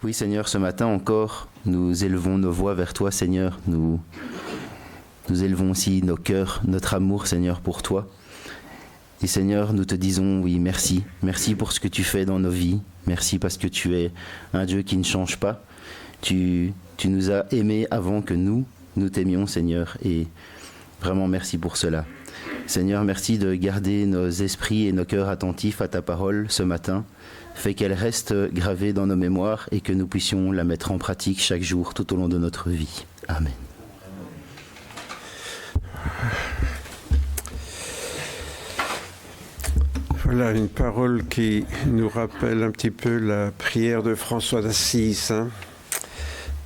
Oui, Seigneur, ce matin encore, nous élevons nos voix vers toi, Seigneur. Nous élevons aussi nos cœurs, notre amour, Seigneur, pour toi. Et Seigneur, nous te disons, oui, merci. Merci pour ce que tu fais dans nos vies. Merci parce que tu es un Dieu qui ne change pas. Tu nous as aimés avant que nous t'aimions, Seigneur. Et vraiment, merci pour cela. Seigneur, merci de garder nos esprits et nos cœurs attentifs à ta parole ce matin. Fais qu'elle reste gravée dans nos mémoires et que nous puissions la mettre en pratique chaque jour tout au long de notre vie. Amen. Voilà une parole qui nous rappelle un petit peu la prière de François d'Assise.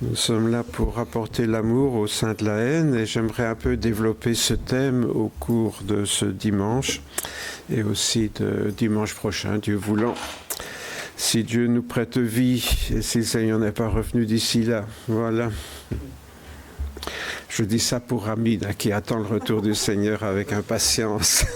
Nous sommes là pour apporter l'amour au sein de la haine et j'aimerais un peu développer ce thème au cours de ce dimanche et aussi de dimanche prochain, Dieu voulant. Si Dieu nous prête vie et si le Seigneur n'est pas revenu d'ici là, voilà. Je dis ça pour Hamid qui attend le retour du Seigneur avec impatience.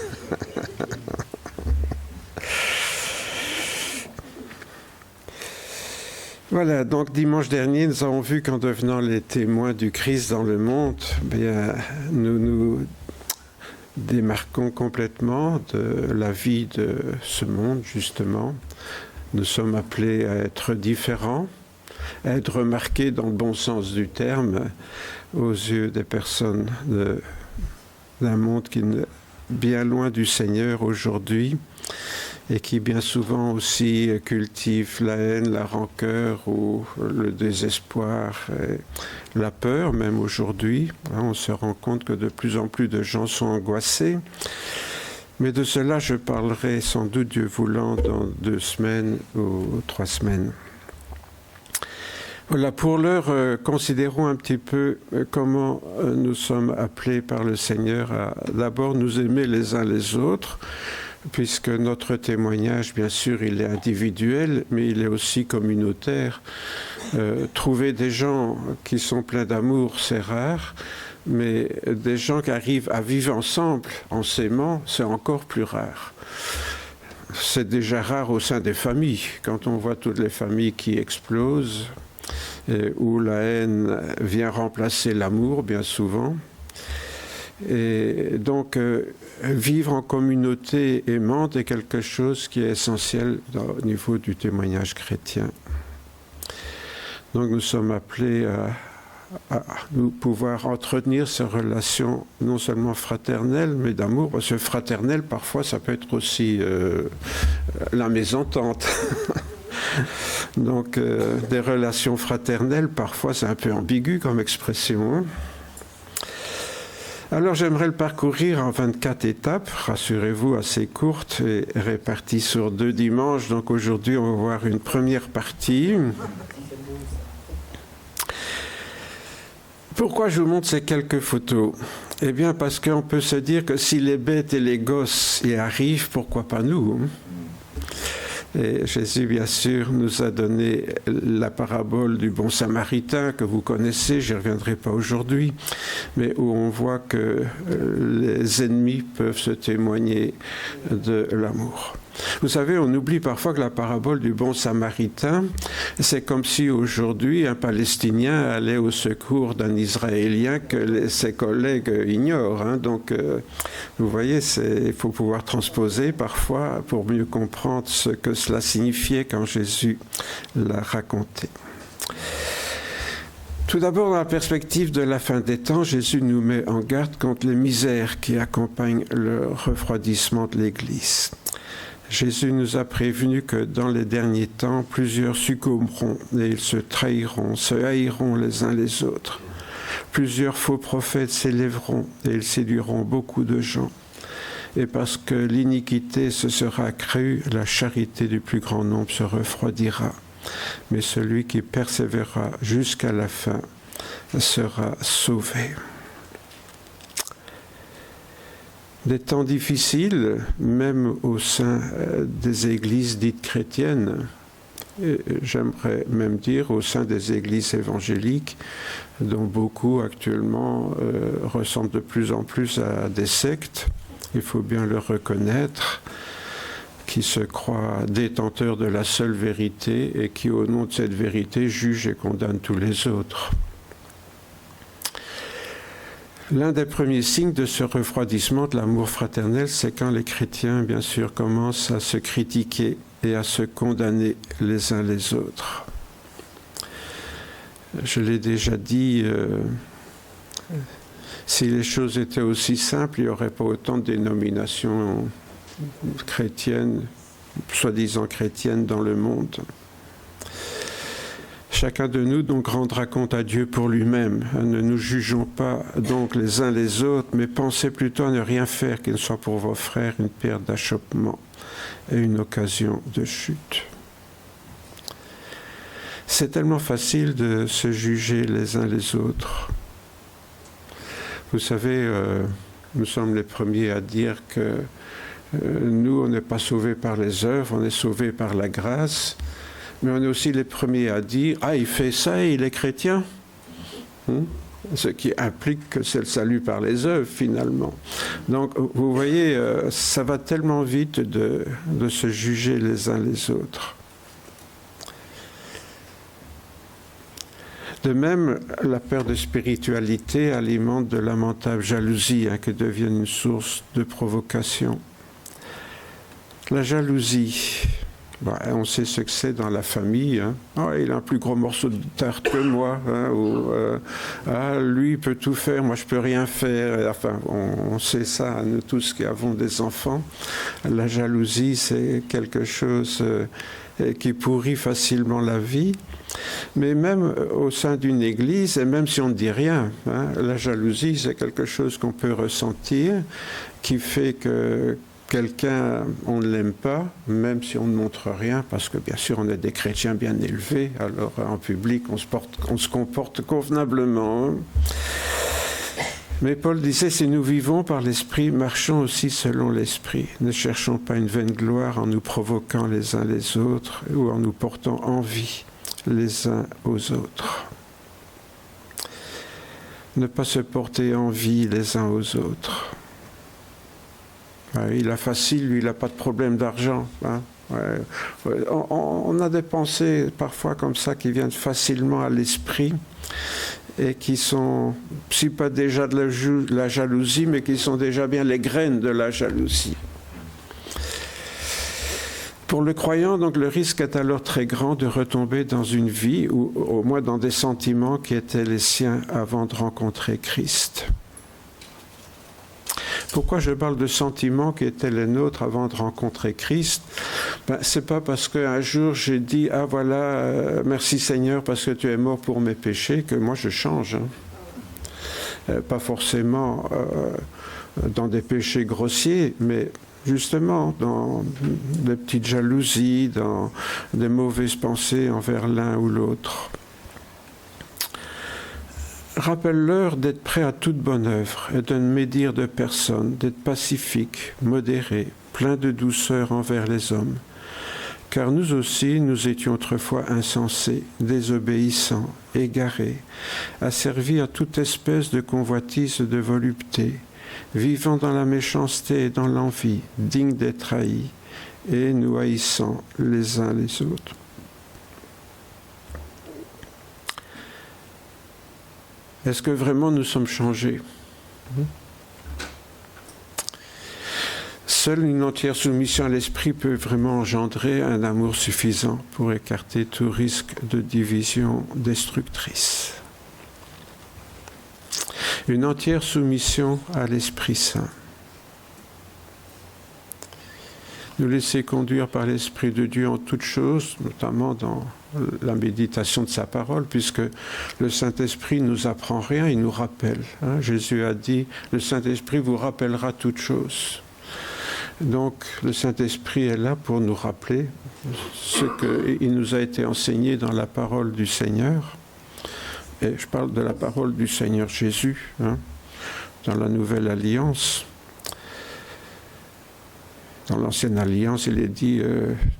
Voilà, donc dimanche dernier, nous avons vu qu'en devenant les témoins du Christ dans le monde, bien, nous nous démarquons complètement de la vie de ce monde, justement. Nous sommes appelés à être différents, à être remarqués dans le bon sens du terme aux yeux des personnes d'un monde qui est bien loin du Seigneur aujourd'hui et qui bien souvent aussi cultive la haine, la rancœur ou le désespoir, et la peur même aujourd'hui. On se rend compte que de plus en plus de gens sont angoissés. Mais de cela, je parlerai sans doute, Dieu voulant, dans 2 semaines ou 3 semaines. Voilà, pour l'heure, considérons un petit peu comment nous sommes appelés par le Seigneur à d'abord nous aimer les uns les autres, puisque notre témoignage, bien sûr, il est individuel, mais il est aussi communautaire. Trouver des gens qui sont pleins d'amour, c'est rare. Mais des gens qui arrivent à vivre ensemble en s'aimant, c'est encore plus rare. C'est déjà rare au sein des familles, quand on voit toutes les familles qui explosent, et où la haine vient remplacer l'amour, bien souvent. Et donc, vivre en communauté aimante est quelque chose qui est essentiel au niveau du témoignage chrétien. Donc, nous sommes appelés à nous pouvoir entretenir ces relations non seulement fraternelles, mais d'amour. Parce que fraternel, parfois, ça peut être aussi la mésentente. Donc, des relations fraternelles, parfois, c'est un peu ambigu comme expression. Alors, j'aimerais le parcourir en 24 étapes, rassurez-vous, assez courtes et réparties sur 2 dimanches. Donc, aujourd'hui, on va voir une première partie. Pourquoi je vous montre ces quelques photos? Eh bien, parce qu'on peut se dire que si les bêtes et les gosses y arrivent, pourquoi pas nous? Et Jésus, bien sûr, nous a donné la parabole du bon samaritain que vous connaissez, je n'y reviendrai pas aujourd'hui, mais où on voit que les ennemis peuvent se témoigner de l'amour. Vous savez, on oublie parfois que la parabole du bon samaritain, c'est comme si aujourd'hui un Palestinien allait au secours d'un Israélien que ses collègues ignorent. Donc, vous voyez, il faut pouvoir transposer parfois pour mieux comprendre ce que cela signifiait quand Jésus l'a raconté. Tout d'abord, dans la perspective de la fin des temps, Jésus nous met en garde contre les misères qui accompagnent le refroidissement de l'Église. Jésus nous a prévenu que dans les derniers temps, plusieurs succomberont et ils se trahiront, se haïront les uns les autres. Plusieurs faux prophètes s'élèveront et ils séduiront beaucoup de gens. Et parce que l'iniquité se sera accrue, la charité du plus grand nombre se refroidira. Mais celui qui persévérera jusqu'à la fin sera sauvé. Des temps difficiles, même au sein des églises dites chrétiennes, et j'aimerais même dire au sein des églises évangéliques, dont beaucoup actuellement ressemblent de plus en plus à des sectes, il faut bien le reconnaître, qui se croient détenteurs de la seule vérité et qui, au nom de cette vérité, jugent et condamnent tous les autres. L'un des premiers signes de ce refroidissement de l'amour fraternel, c'est quand les chrétiens, bien sûr, commencent à se critiquer et à se condamner les uns les autres. Je l'ai déjà dit, si les choses étaient aussi simples, il n'y aurait pas autant de dénominations chrétiennes, soi-disant chrétiennes dans le monde. Chacun de nous donc rendra compte à Dieu pour lui-même. Ne nous jugeons pas donc les uns les autres, mais pensez plutôt à ne rien faire qui ne soit pour vos frères une pierre d'achoppement et une occasion de chute. C'est tellement facile de se juger les uns les autres. Vous savez, nous sommes les premiers à dire que nous, on n'est pas sauvés par les œuvres, on est sauvés par la grâce. Mais on est aussi les premiers à dire « Ah, il fait ça et il est chrétien ». Ce qui implique que c'est le salut par les œuvres, finalement. Donc, vous voyez, ça va tellement vite de se juger les uns les autres. De même, la perte de spiritualité alimente de lamentables jalousies qui deviennent une source de provocation. La jalousie... on sait ce que c'est dans la famille. Oh, il a un plus gros morceau de tarte que moi. Lui, il peut tout faire, moi, je ne peux rien faire. Enfin, on sait ça, nous tous qui avons des enfants. La jalousie, c'est quelque chose qui pourrit facilement la vie. Mais même au sein d'une église, et même si on ne dit rien, la jalousie, c'est quelque chose qu'on peut ressentir, qui fait que quelqu'un, on ne l'aime pas, même si on ne montre rien, parce que bien sûr on est des chrétiens bien élevés, alors en public on se comporte convenablement. Mais Paul disait, si nous vivons par l'Esprit, marchons aussi selon l'Esprit. Ne cherchons pas une vaine gloire en nous provoquant les uns les autres ou en nous portant envie les uns aux autres. Ne pas se porter envie les uns aux autres. Il a facile, lui, il n'a pas de problème d'argent. On a des pensées parfois comme ça qui viennent facilement à l'esprit et qui sont, si pas déjà de la jalousie, mais qui sont déjà bien les graines de la jalousie. Pour le croyant, donc, le risque est alors très grand de retomber dans une vie, ou au moins dans des sentiments qui étaient les siens avant de rencontrer Christ. Pourquoi je parle de sentiments qui étaient les nôtres avant de rencontrer Christ ? C'est pas parce qu'un jour j'ai dit « Ah voilà, merci Seigneur parce que tu es mort pour mes péchés » que moi je change. Pas forcément dans des péchés grossiers, mais justement dans des petites jalousies, dans des mauvaises pensées envers l'un ou l'autre. Rappelle-leur d'être prêt à toute bonne œuvre et de ne médire de personne, d'être pacifique, modéré, plein de douceur envers les hommes. Car nous aussi, nous étions autrefois insensés, désobéissants, égarés, asservis à toute espèce de convoitise et de volupté, vivant dans la méchanceté et dans l'envie, dignes d'être trahis, et nous haïssant les uns les autres. Est-ce que vraiment nous sommes changés ? Seule une entière soumission à l'esprit peut vraiment engendrer un amour suffisant pour écarter tout risque de division destructrice. Une entière soumission à l'Esprit Saint. Nous laisser conduire par l'Esprit de Dieu en toutes choses, notamment dans la méditation de sa parole, puisque le Saint-Esprit ne nous apprend rien, il nous rappelle. Jésus a dit, le Saint-Esprit vous rappellera toutes choses. Donc le Saint-Esprit est là pour nous rappeler ce qu'il nous a été enseigné dans la parole du Seigneur. Et je parle de la parole du Seigneur Jésus, dans la Nouvelle Alliance. Dans l'Ancienne Alliance, il est dit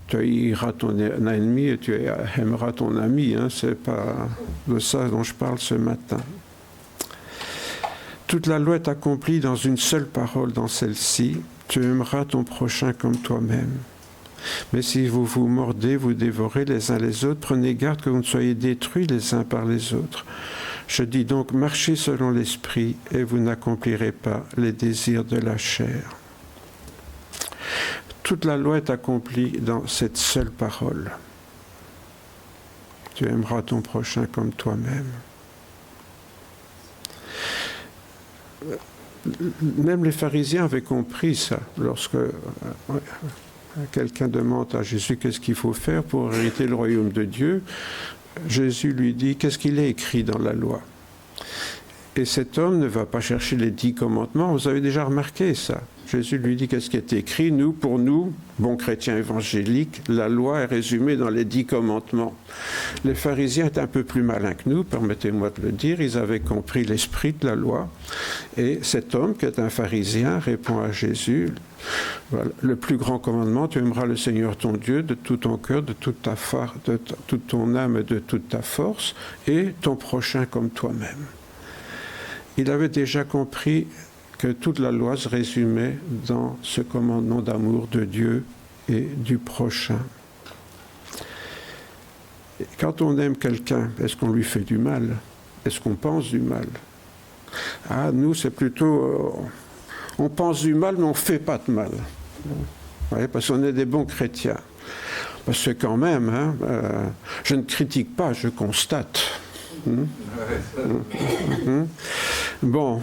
tu haïras ton ennemi et tu aimeras ton ami. C'est pas de ça dont je parle ce matin. Toute la loi est accomplie dans une seule parole, dans celle-ci. Tu aimeras ton prochain comme toi-même. Mais si vous vous mordez, vous dévorez les uns les autres, prenez garde que vous ne soyez détruits les uns par les autres. Je dis donc, marchez selon l'esprit et vous n'accomplirez pas les désirs de la chair. Toute la loi est accomplie dans cette seule parole. Tu aimeras ton prochain comme toi-même. Même les pharisiens avaient compris ça. Lorsque quelqu'un demande à Jésus qu'est-ce qu'il faut faire pour hériter le royaume de Dieu, Jésus lui dit qu'est-ce qu'il est écrit dans la loi. Et cet homme ne va pas chercher les 10 commandements, vous avez déjà remarqué ça. Jésus lui dit qu'est-ce qui est écrit. Pour nous, bons chrétiens évangéliques, la loi est résumée dans les 10 commandements. Les pharisiens étaient un peu plus malins que nous, permettez-moi de le dire, ils avaient compris l'esprit de la loi. Et cet homme, qui est un pharisien, répond à Jésus, voilà, le plus grand commandement, tu aimeras le Seigneur ton Dieu de tout ton cœur, de toute ton âme et de toute ta force, et ton prochain comme toi-même. Il avait déjà compris que toute la loi se résumait dans ce commandement d'amour de Dieu et du prochain. Et quand on aime quelqu'un, est-ce qu'on lui fait du mal? Est-ce qu'on pense du mal? Nous, c'est plutôt... on pense du mal, mais on ne fait pas de mal. Ouais, parce qu'on est des bons chrétiens. Parce que quand même, je ne critique pas, je constate. Bon.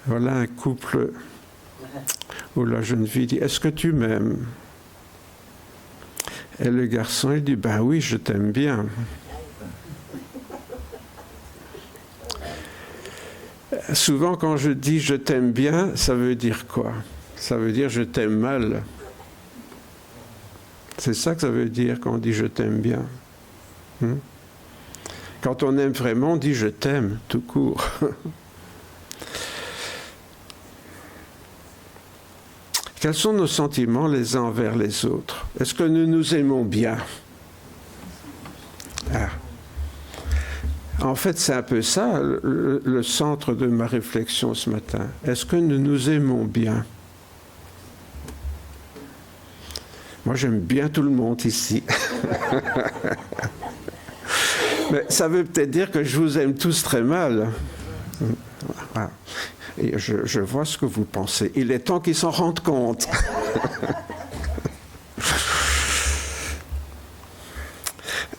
Voilà un couple où la jeune fille dit « Est-ce que tu m'aimes ?» Et le garçon, il dit « Ben oui, je t'aime bien. » Souvent, quand je dis « je t'aime bien », ça veut dire quoi? Ça veut dire « je t'aime mal ». C'est ça que ça veut dire quand on dit « je t'aime bien ». Quand on aime vraiment, on dit « je t'aime » tout court. Quels sont nos sentiments les uns envers les autres? Est-ce que nous nous aimons bien? En fait, c'est un peu ça le centre de ma réflexion ce matin. Est-ce que nous nous aimons bien? Moi, j'aime bien tout le monde ici. Mais ça veut peut-être dire que je vous aime tous très mal. Voilà. Et je vois ce que vous pensez. Il est temps qu'ils s'en rendent compte.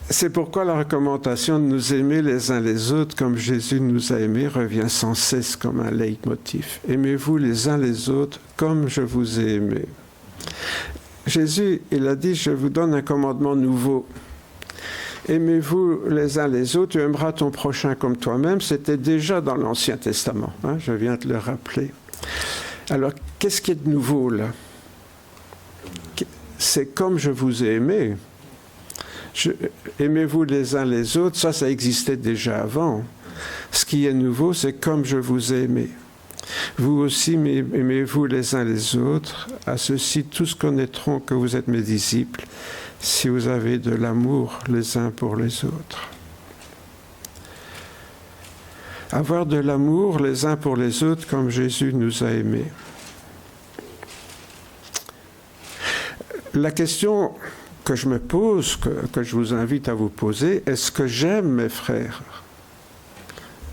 C'est pourquoi la recommandation de nous aimer les uns les autres comme Jésus nous a aimés revient sans cesse comme un leitmotiv. Aimez-vous les uns les autres comme je vous ai aimé. Jésus, il a dit, je vous donne un commandement nouveau. Aimez-vous les uns les autres, tu aimeras ton prochain comme toi-même. C'était déjà dans l'Ancien Testament, je viens de le rappeler. Alors, qu'est-ce qui est de nouveau là? C'est comme je vous ai aimé. Aimez-vous les uns les autres, ça existait déjà avant. Ce qui est nouveau, c'est comme je vous ai aimé. Vous aussi aimez-vous les uns les autres. À ceux-ci, tous connaîtront que vous êtes mes disciples, si vous avez de l'amour les uns pour les autres. Avoir de l'amour les uns pour les autres comme Jésus nous a aimés. La question que je me pose, que je vous invite à vous poser, est-ce que j'aime mes frères?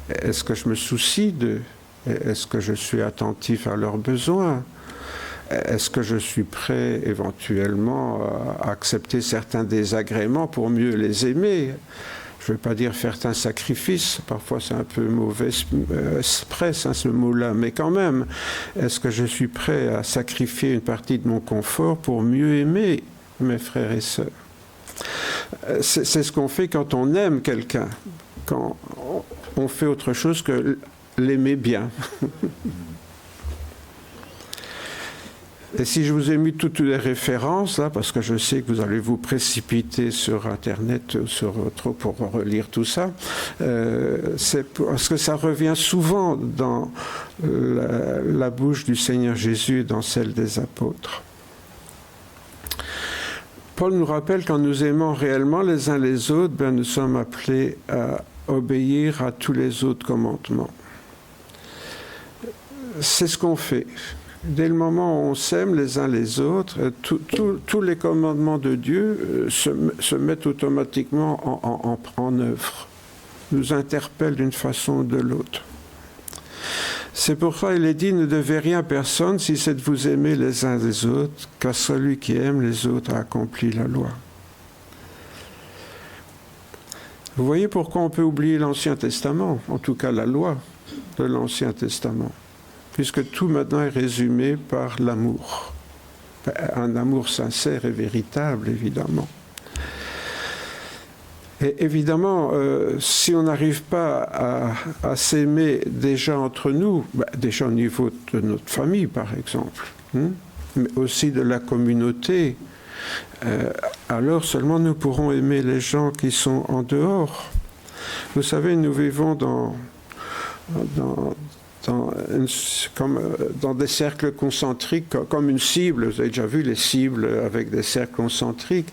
Est-ce que je me soucie d'eux? Est-ce que je suis attentif à leurs besoins? Est-ce que je suis prêt éventuellement à accepter certains désagréments pour mieux les aimer? Je ne veux pas dire faire un sacrifice, parfois c'est un peu mauvaise presse ce mot-là, mais quand même, est-ce que je suis prêt à sacrifier une partie de mon confort pour mieux aimer mes frères et sœurs? C'est ce qu'on fait quand on aime quelqu'un, quand on fait autre chose que l'aimer bien. Et si je vous ai mis toutes les références, là, parce que je sais que vous allez vous précipiter sur Internet pour relire tout ça, c'est parce que ça revient souvent dans la bouche du Seigneur Jésus et dans celle des apôtres. Paul nous rappelle qu'en nous aimant réellement les uns les autres, nous sommes appelés à obéir à tous les autres commandements. c'est ce qu'on fait. Dès le moment où on s'aime les uns les autres, tous les commandements de Dieu se mettent automatiquement en œuvre, nous interpellent d'une façon ou de l'autre. C'est pourquoi il est dit, ne devez rien à personne si c'est de vous aimer les uns les autres, car celui qui aime les autres a accompli la loi. Vous voyez pourquoi on peut oublier l'Ancien Testament, en tout cas la loi de l'Ancien Testament, puisque tout maintenant est résumé par l'amour. Un amour sincère et véritable, évidemment. Et évidemment, si on n'arrive pas à s'aimer déjà entre nous, déjà au niveau de notre famille, par exemple, mais aussi de la communauté, alors seulement nous pourrons aimer les gens qui sont en dehors. Vous savez, nous vivons dans des cercles concentriques, comme une cible. Vous avez déjà vu les cibles avec des cercles concentriques.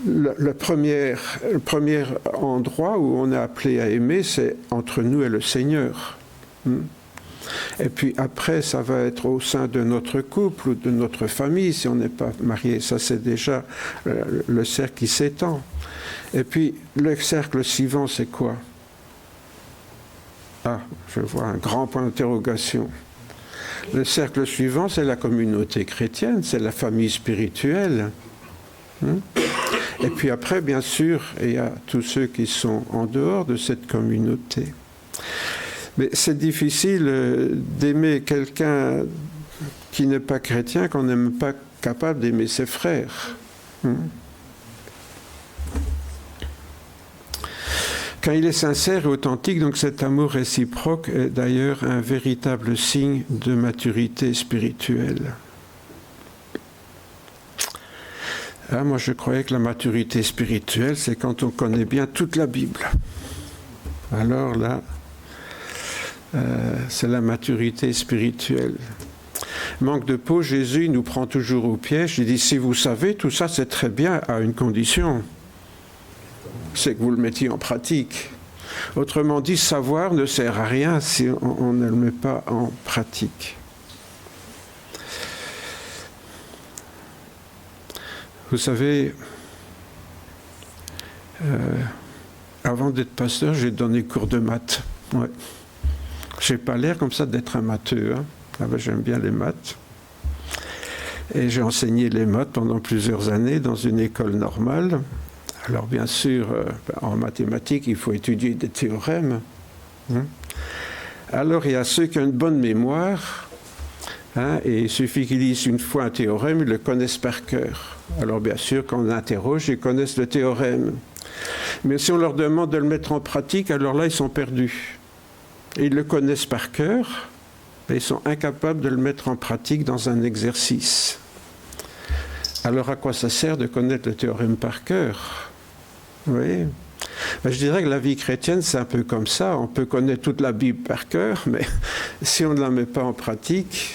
Le premier endroit où on est appelé à aimer, c'est entre nous et le Seigneur. Et puis après, ça va être au sein de notre couple ou de notre famille, si on n'est pas marié. Ça, c'est déjà le cercle qui s'étend. Et puis, le cercle suivant, c'est quoi ? Ah, je vois un grand point d'interrogation. Le cercle suivant, c'est la communauté chrétienne, c'est la famille spirituelle. Et puis après, bien sûr, il y a tous ceux qui sont en dehors de cette communauté. Mais c'est difficile d'aimer quelqu'un qui n'est pas chrétien, qu'on n'est même pas capable d'aimer ses frères. Quand il est sincère et authentique, donc cet amour réciproque est d'ailleurs un véritable signe de maturité spirituelle. Ah, moi, je croyais que la maturité spirituelle, c'est quand on connaît bien toute la Bible. Alors là, c'est la maturité spirituelle. Manque de peau, Jésus nous prend toujours au piège. Il dit, si vous savez, tout ça, c'est très bien à une condition. C'est que vous le mettiez en pratique. Autrement dit, savoir ne sert à rien si on ne le met pas en pratique. Vous savez, avant d'être pasteur, j'ai donné cours de maths. Ouais. J'ai pas l'air comme ça d'être un matheux. J'aime bien les maths. Et j'ai enseigné les maths pendant plusieurs années dans une école normale. Alors bien sûr, en mathématiques, il faut étudier des théorèmes. Alors il y a ceux qui ont une bonne mémoire, et il suffit qu'ils lisent une fois un théorème, ils le connaissent par cœur. Alors bien sûr, quand on interroge, ils connaissent le théorème. Mais si on leur demande de le mettre en pratique, alors là, ils sont perdus. Ils le connaissent par cœur, mais ils sont incapables de le mettre en pratique dans un exercice. Alors à quoi ça sert de connaître le théorème par cœur ? Oui. Je dirais que la vie chrétienne, c'est un peu comme ça. On peut connaître toute la Bible par cœur, mais si on ne la met pas en pratique,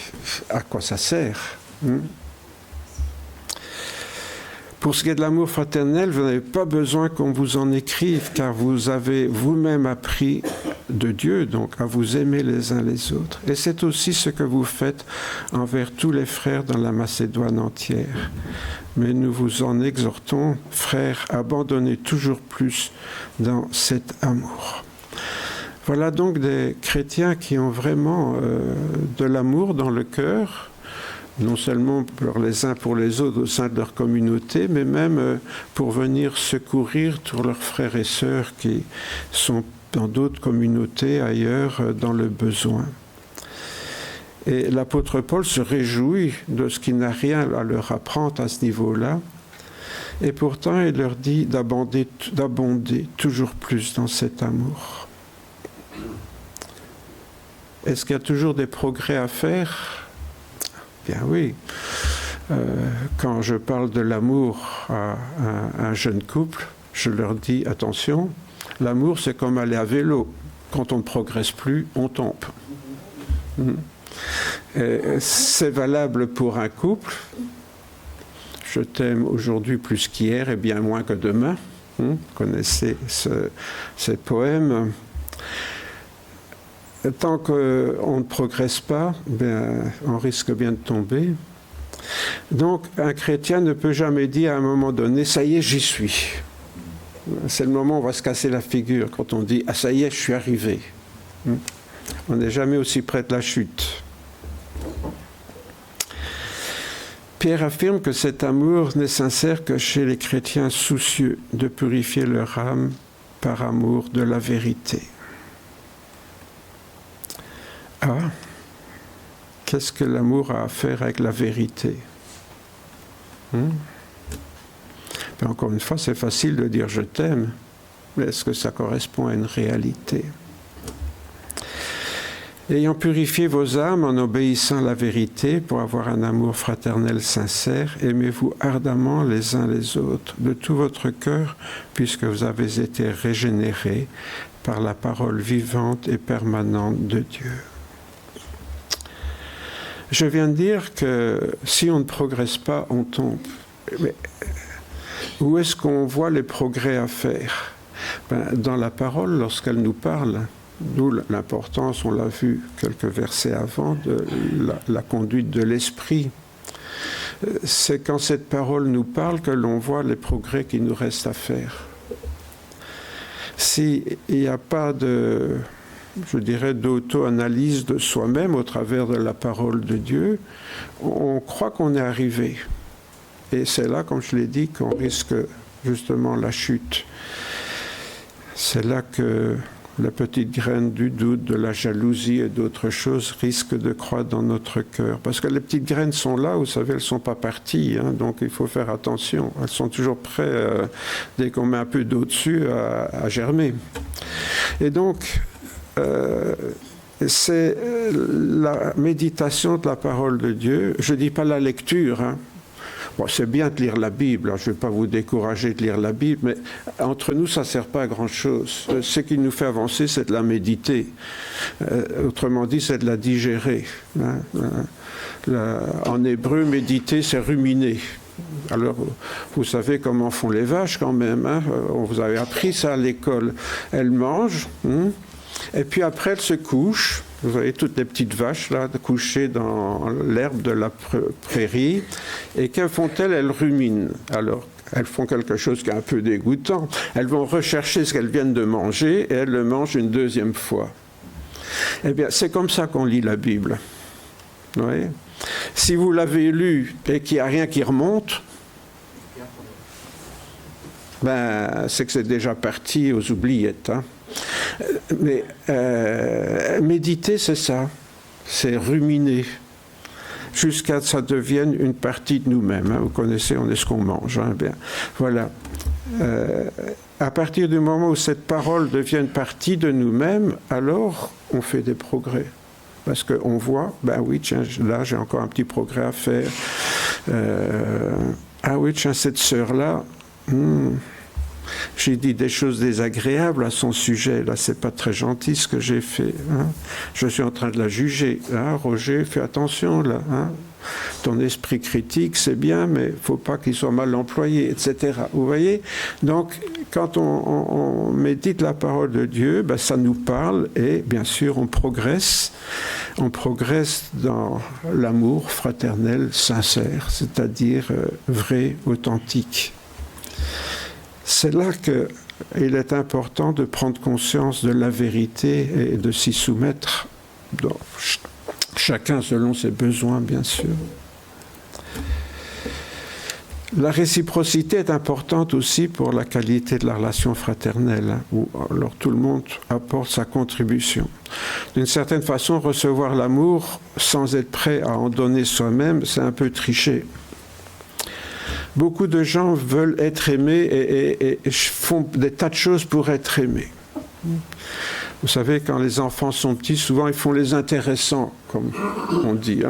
à quoi ça sert ? Pour ce qui est de l'amour fraternel, vous n'avez pas besoin qu'on vous en écrive, car vous avez vous-même appris de Dieu, donc à vous aimer les uns les autres. Et c'est aussi ce que vous faites envers tous les frères dans la Macédoine entière. Mais nous vous en exhortons, frères, abandonnez toujours plus dans cet amour. Voilà donc des chrétiens qui ont vraiment de l'amour dans le cœur, non seulement pour les uns pour les autres au sein de leur communauté, mais même pour venir secourir tous leurs frères et sœurs qui sont dans d'autres communautés ailleurs dans le besoin. Et l'apôtre Paul se réjouit de ce qu'il n'a rien à leur apprendre à ce niveau-là, et pourtant il leur dit d'abonder toujours plus dans cet amour. Est-ce qu'il y a toujours des progrès à faire ? Bien oui. Quand je parle de l'amour à un jeune couple, je leur dis attention, l'amour c'est comme aller à vélo. Quand on ne progresse plus, on tombe. C'est valable pour un couple. Je t'aime aujourd'hui plus qu'hier et bien moins que demain. Vous connaissez ces poèmes. tant qu'on ne progresse pas, on risque bien de tomber. Donc, un chrétien ne peut jamais dire à un moment donné, ça y est, j'y suis. C'est le moment où on va se casser la figure quand on dit, ah ça y est, je suis arrivé. On n'est jamais aussi près de la chute. Pierre affirme que cet amour n'est sincère que chez les chrétiens soucieux de purifier leur âme par amour de la vérité. Ah, qu'est-ce que l'amour a à faire avec la vérité? Encore une fois, c'est facile de dire « je t'aime », mais est-ce que ça correspond à une réalité? Ayant purifié vos âmes en obéissant à la vérité pour avoir un amour fraternel sincère, aimez-vous ardemment les uns les autres de tout votre cœur, puisque vous avez été régénérés par la parole vivante et permanente de Dieu. Je viens de dire que si on ne progresse pas, on tombe. Mais où est-ce qu'on voit les progrès à faire? Dans la parole, lorsqu'elle nous parle, d'où l'importance, on l'a vu quelques versets avant, de la conduite de l'esprit. C'est quand cette parole nous parle que l'on voit les progrès qui nous restent à faire. S'il n'y a pas de, je dirais, d'auto-analyse de soi-même au travers de la parole de Dieu, on croit qu'on est arrivé. Et c'est là, comme je l'ai dit, qu'on risque justement la chute. C'est là que la petite graine du doute, de la jalousie et d'autres choses risque de croître dans notre cœur. Parce que les petites graines sont là, vous savez, elles ne sont pas parties, donc il faut faire attention. Elles sont toujours prêtes, dès qu'on met un peu d'eau dessus, à germer. Et donc, c'est la méditation de la parole de Dieu. Je ne dis pas la lecture, Bon, c'est bien de lire la Bible, je ne vais pas vous décourager de lire la Bible, mais entre nous, ça ne sert pas à grand-chose. Ce qui nous fait avancer, c'est de la méditer. Autrement dit, c'est de la digérer. En hébreu, méditer, c'est ruminer. Alors, vous savez comment font les vaches quand même. On vous avait appris ça à l'école. Elles mangent, et puis après, elles se couchent. Vous voyez toutes les petites vaches là, couchées dans l'herbe de la prairie. Et que font-elles? Elles ruminent. Alors, elles font quelque chose qui est un peu dégoûtant. Elles vont rechercher ce qu'elles viennent de manger et elles le mangent une deuxième fois. Eh bien, c'est comme ça qu'on lit la Bible. Vous voyez? Si vous l'avez lu et qu'il n'y a rien qui remonte, c'est que c'est déjà parti aux oubliettes. Mais méditer, c'est ça, c'est ruminer, jusqu'à ce que ça devienne une partie de nous-mêmes. Vous connaissez, on est ce qu'on mange. Bien, voilà. À partir du moment où cette parole devient une partie de nous-mêmes, alors on fait des progrès. Parce qu'on voit, oui, tiens, là j'ai encore un petit progrès à faire. Ah oui, tiens, cette sœur-là, j'ai dit des choses désagréables à son sujet. Là, c'est pas très gentil ce que j'ai fait. Je suis en train de la juger. Roger, fais attention là. Ton esprit critique, c'est bien, mais il ne faut pas qu'il soit mal employé, etc. Vous voyez? Donc, quand on médite la parole de Dieu, ça nous parle et, bien sûr, on progresse. On progresse dans l'amour fraternel sincère, c'est-à-dire vrai, authentique. C'est là qu'il est important de prendre conscience de la vérité et de s'y soumettre, chacun selon ses besoins, bien sûr. La réciprocité est importante aussi pour la qualité de la relation fraternelle, où alors tout le monde apporte sa contribution. D'une certaine façon, recevoir l'amour sans être prêt à en donner soi-même, c'est un peu tricher. Beaucoup de gens veulent être aimés et font des tas de choses pour être aimés. Vous savez, quand les enfants sont petits, souvent ils font les intéressants, comme on dit.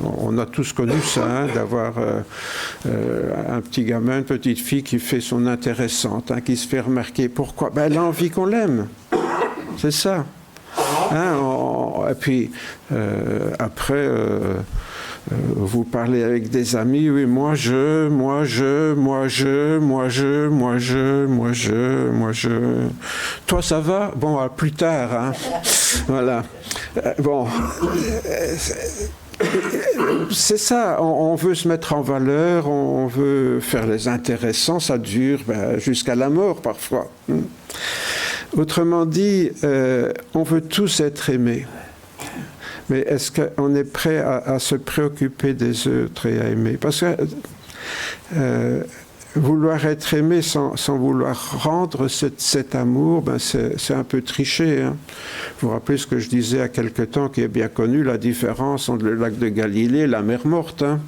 On a tous connu ça, d'avoir un petit gamin, une petite fille qui fait son intéressante, qui se fait remarquer. Pourquoi? Elle a envie qu'on l'aime. C'est ça. Et puis, après... vous parlez avec des amis, oui, moi je. Toi, ça va? Bon, plus tard, hein. Voilà. Bon. C'est ça, on veut se mettre en valeur, on veut faire les intéressants, ça dure jusqu'à la mort parfois. Autrement dit, on veut tous être aimés. Mais est-ce qu'on est prêt à se préoccuper des autres et à aimer? Parce que vouloir être aimé sans vouloir rendre cet amour, c'est un peu tricher. Hein. Vous vous rappelez ce que je disais il y a quelque temps, qui est bien connu, la différence entre le lac de Galilée et la mer morte. Hein.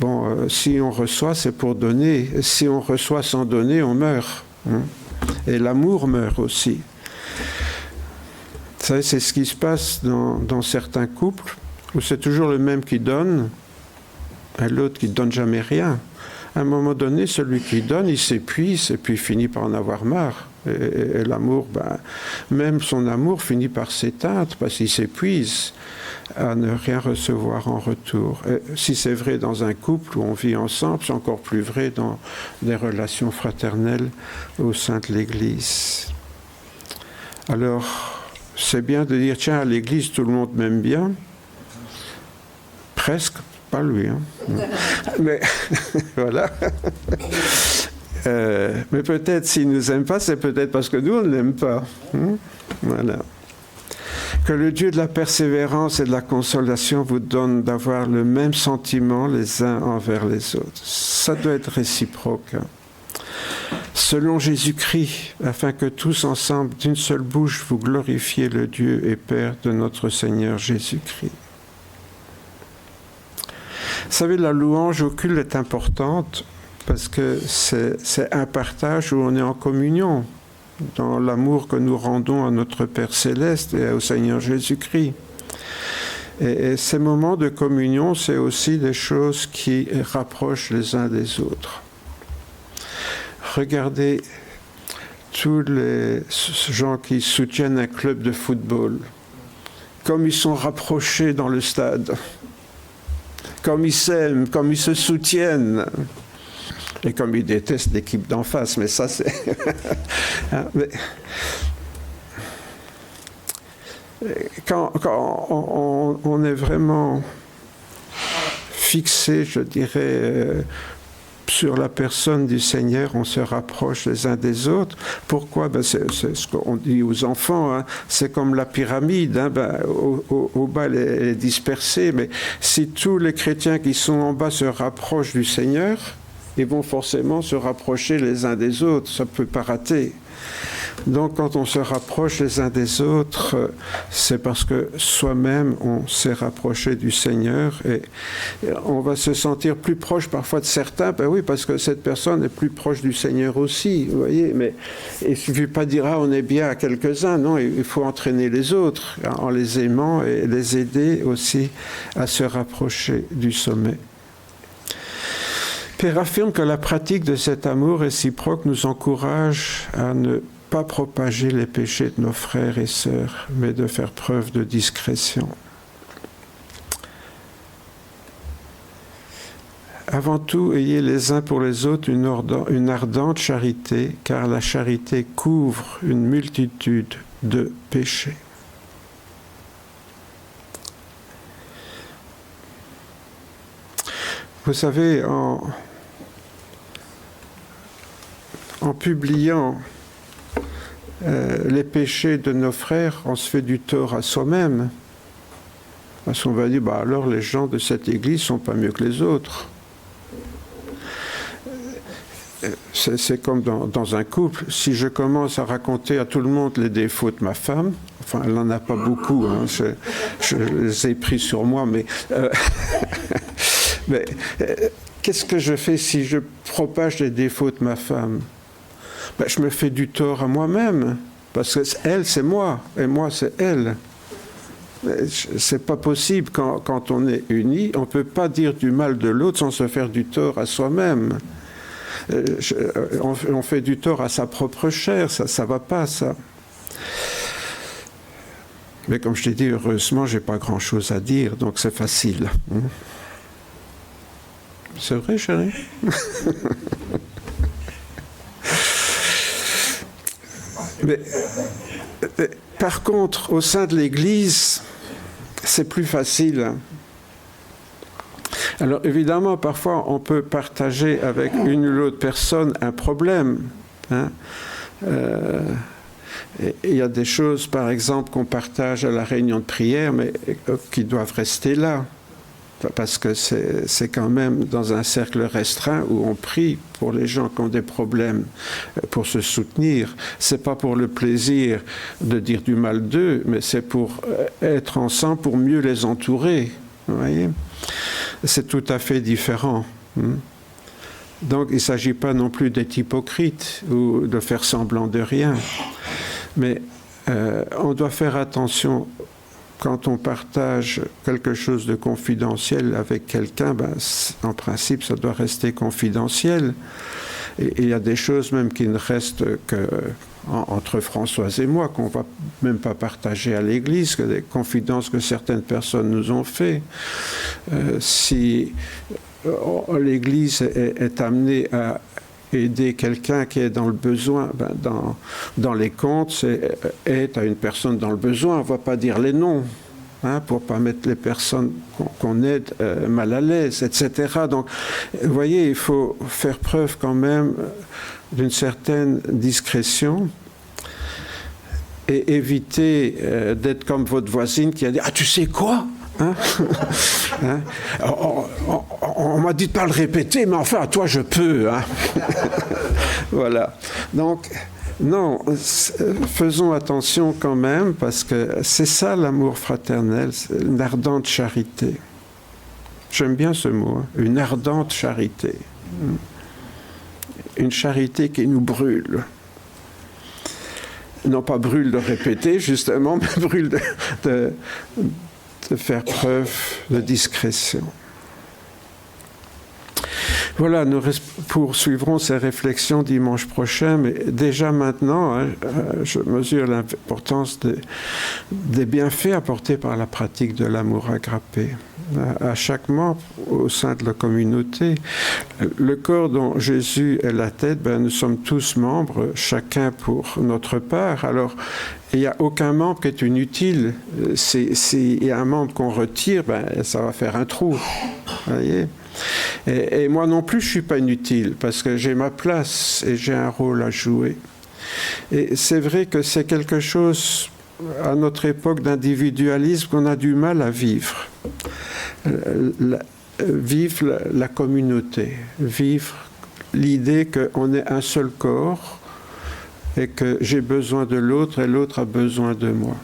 Bon, si on reçoit, c'est pour donner. Si on reçoit sans donner, on meurt. Hein. Et l'amour meurt aussi. Vous savez, c'est ce qui se passe dans certains couples, où c'est toujours le même qui donne, et l'autre qui ne donne jamais rien. À un moment donné, celui qui donne, il s'épuise, et puis il finit par en avoir marre. Et l'amour, même son amour finit par s'éteindre, parce qu'il s'épuise à ne rien recevoir en retour. Et si c'est vrai dans un couple où on vit ensemble, c'est encore plus vrai dans des relations fraternelles au sein de l'Église. Alors, c'est bien de dire, tiens, à l'église, tout le monde m'aime bien. Presque, pas lui. Hein. Mais voilà. Mais peut-être s'il ne nous aime pas, c'est peut-être parce que nous, on ne l'aime pas. Voilà. Que le Dieu de la persévérance et de la consolation vous donne d'avoir le même sentiment les uns envers les autres. Ça doit être réciproque. Hein. Selon Jésus-Christ, afin que tous ensemble, d'une seule bouche, vous glorifiez le Dieu et Père de notre Seigneur Jésus-Christ. Vous savez, la louange au culte est importante parce que c'est un partage où on est en communion dans l'amour que nous rendons à notre Père Céleste et au Seigneur Jésus-Christ. Et ces moments de communion, c'est aussi des choses qui rapprochent les uns des autres. Regardez tous les gens qui soutiennent un club de football, comme ils sont rapprochés dans le stade, comme ils s'aiment, comme ils se soutiennent, et comme ils détestent l'équipe d'en face, mais ça c'est... mais... Quand on est vraiment fixé, je dirais... sur la personne du Seigneur, on se rapproche les uns des autres. Pourquoi? C'est ce qu'on dit aux enfants, hein. C'est comme la pyramide, hein. Au bas elle est dispersée, mais si tous les chrétiens qui sont en bas se rapprochent du Seigneur, ils vont forcément se rapprocher les uns des autres, ça ne peut pas rater. Donc quand on se rapproche les uns des autres, c'est parce que soi-même on s'est rapproché du Seigneur et on va se sentir plus proche parfois de certains, oui, parce que cette personne est plus proche du Seigneur aussi, vous voyez, mais il ne suffit pas de dire on est bien à quelques-uns, non, il faut entraîner les autres en les aimant et les aider aussi à se rapprocher du sommet. Pierre affirme que la pratique de cet amour réciproque nous encourage à ne pas propager les péchés de nos frères et sœurs, mais de faire preuve de discrétion. Avant tout, ayez les uns pour les autres une ardente charité, car la charité couvre une multitude de péchés. Vous savez, en publiant les péchés de nos frères, on se fait du tort à soi-même. Parce qu'on va dire, alors les gens de cette église ne sont pas mieux que les autres. C'est comme dans un couple. Si je commence à raconter à tout le monde les défauts de ma femme, enfin, elle n'en a pas beaucoup, hein, je les ai pris sur moi, mais... mais qu'est-ce que je fais si je propage les défauts de ma femme? Je me fais du tort à moi-même, parce que elle, c'est moi, et moi, c'est elle. C'est pas possible, quand on est unis, on ne peut pas dire du mal de l'autre sans se faire du tort à soi-même. On fait du tort à sa propre chair, ça ne va pas, ça. Mais comme je t'ai dit, heureusement, je n'ai pas grand-chose à dire, donc c'est facile. C'est vrai, chérie? Mais, par contre, au sein de l'Église, c'est plus facile. Alors évidemment, parfois, on peut partager avec une ou l'autre personne un problème. Hein. Il y a des choses, par exemple, qu'on partage à la réunion de prière, mais qui doivent rester là. Parce que c'est quand même dans un cercle restreint où on prie pour les gens qui ont des problèmes, pour se soutenir. C'est pas pour le plaisir de dire du mal d'eux, mais c'est pour être ensemble, pour mieux les entourer. Vous voyez ? C'est tout à fait différent. Donc il ne s'agit pas non plus d'être hypocrite ou de faire semblant de rien. Mais on doit faire attention. Quand on partage quelque chose de confidentiel avec quelqu'un, ben, en principe, ça doit rester confidentiel. Et il y a des choses même qui ne restent qu'entre Françoise et moi, qu'on ne va même pas partager à l'Église, que des confidences que certaines personnes nous ont fait. Si l'Église est amenée à aider quelqu'un qui est dans le besoin, ben dans les comptes, c'est aide à une personne dans le besoin. On ne va pas dire les noms, hein, pour ne pas mettre les personnes qu'on aide mal à l'aise, etc. Donc, vous voyez, il faut faire preuve quand même d'une certaine discrétion et éviter d'être comme votre voisine qui a dit « Ah, tu sais quoi ?» Hein? Hein? On m'a dit de ne pas le répéter, mais enfin, à toi, je peux. Hein? Voilà. Donc, non, faisons attention quand même, parce que c'est ça l'amour fraternel, c'est une ardente charité. J'aime bien ce mot, hein? Une ardente charité. Une charité qui nous brûle. Non pas brûle de répéter, justement, mais brûle de faire preuve de discrétion. Voilà, nous poursuivrons ces réflexions dimanche prochain, mais déjà maintenant, hein, je mesure l'importance des bienfaits apportés par la pratique de l'amour agapé. À chaque membre au sein de la communauté, le corps dont Jésus est la tête, ben, nous sommes tous membres, chacun pour notre part. Alors, il n'y a aucun membre qui est inutile. S'il y a un membre qu'on retire, ben, ça va faire un trou. Voyez ? Et moi non plus, je ne suis pas inutile, parce que j'ai ma place et j'ai un rôle à jouer. Et c'est vrai que c'est quelque chose, à notre époque d'individualisme, qu'on a du mal à vivre. Vivre la communauté, vivre l'idée qu'on est un seul corps et que j'ai besoin de l'autre et l'autre a besoin de moi.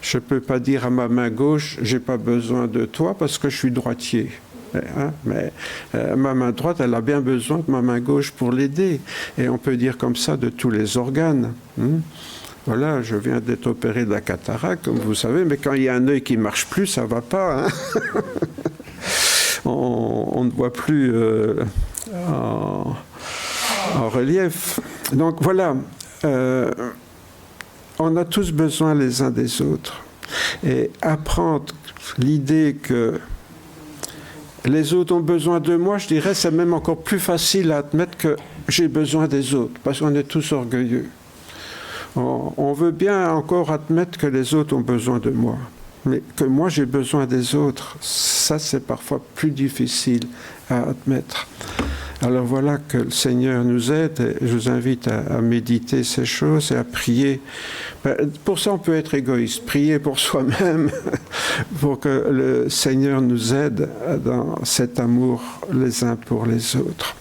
Je ne peux pas dire à ma main gauche, je n'ai pas besoin de toi parce que je suis droitier. Hein, mais ma main droite, elle a bien besoin de ma main gauche pour l'aider. Et on peut dire comme ça de tous les organes. Voilà, je viens d'être opéré de la cataracte, comme vous savez, mais quand il y a un œil qui ne marche plus, ça ne va pas. Hein. On ne voit plus en relief. Donc voilà, on a tous besoin les uns des autres. Et apprendre l'idée que les autres ont besoin de moi, je dirais, c'est même encore plus facile à admettre que j'ai besoin des autres, parce qu'on est tous orgueilleux. On veut bien encore admettre que les autres ont besoin de moi, mais que moi j'ai besoin des autres, ça c'est parfois plus difficile à admettre. Alors voilà, que le Seigneur nous aide, et je vous invite à méditer ces choses et à prier. Pour ça on peut être égoïste, prier pour soi-même, pour que le Seigneur nous aide dans cet amour les uns pour les autres.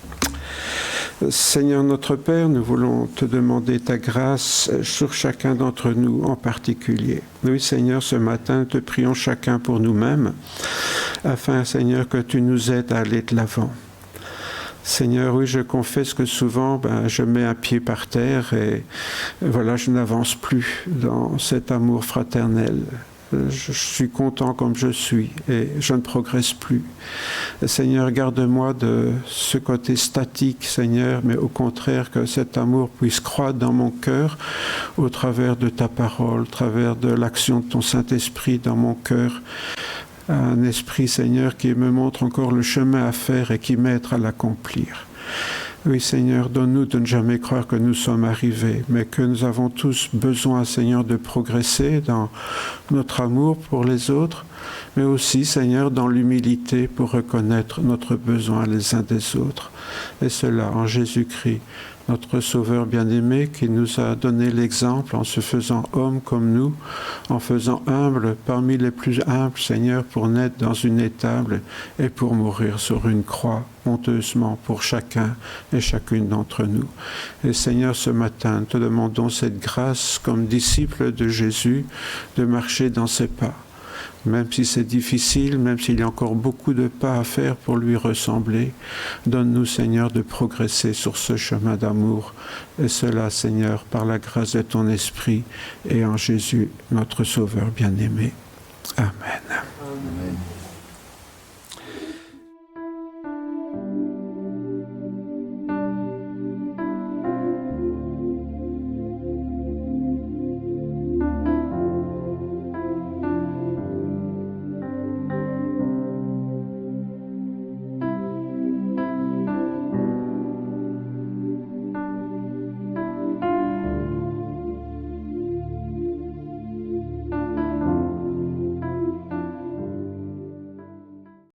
Seigneur notre Père, nous voulons te demander ta grâce sur chacun d'entre nous en particulier. Oui, Seigneur, ce matin, nous te prions chacun pour nous-mêmes, afin, Seigneur, que tu nous aides à aller de l'avant. Seigneur, oui, je confesse que souvent, je mets un pied par terre et voilà, je n'avance plus dans cet amour fraternel. Je suis content comme je suis et je ne progresse plus. Seigneur, garde-moi de ce côté statique, Seigneur, mais au contraire que cet amour puisse croître dans mon cœur au travers de ta parole, au travers de l'action de ton Saint-Esprit dans mon cœur, un esprit, Seigneur, qui me montre encore le chemin à faire et qui m'aide à l'accomplir. Oui, Seigneur, donne-nous de ne jamais croire que nous sommes arrivés, mais que nous avons tous besoin, Seigneur, de progresser dans notre amour pour les autres, mais aussi, Seigneur, dans l'humilité pour reconnaître notre besoin les uns des autres. Et cela en Jésus-Christ, notre Sauveur bien-aimé, qui nous a donné l'exemple en se faisant homme comme nous, en faisant humble parmi les plus humbles, Seigneur, pour naître dans une étable et pour mourir sur une croix, honteusement pour chacun et chacune d'entre nous. Et Seigneur, ce matin, te demandons cette grâce, comme disciples de Jésus, de marcher dans ses pas. Même si c'est difficile, même s'il y a encore beaucoup de pas à faire pour lui ressembler, donne-nous, Seigneur, de progresser sur ce chemin d'amour. Et cela, Seigneur, par la grâce de ton Esprit et en Jésus, notre Sauveur bien-aimé. Amen.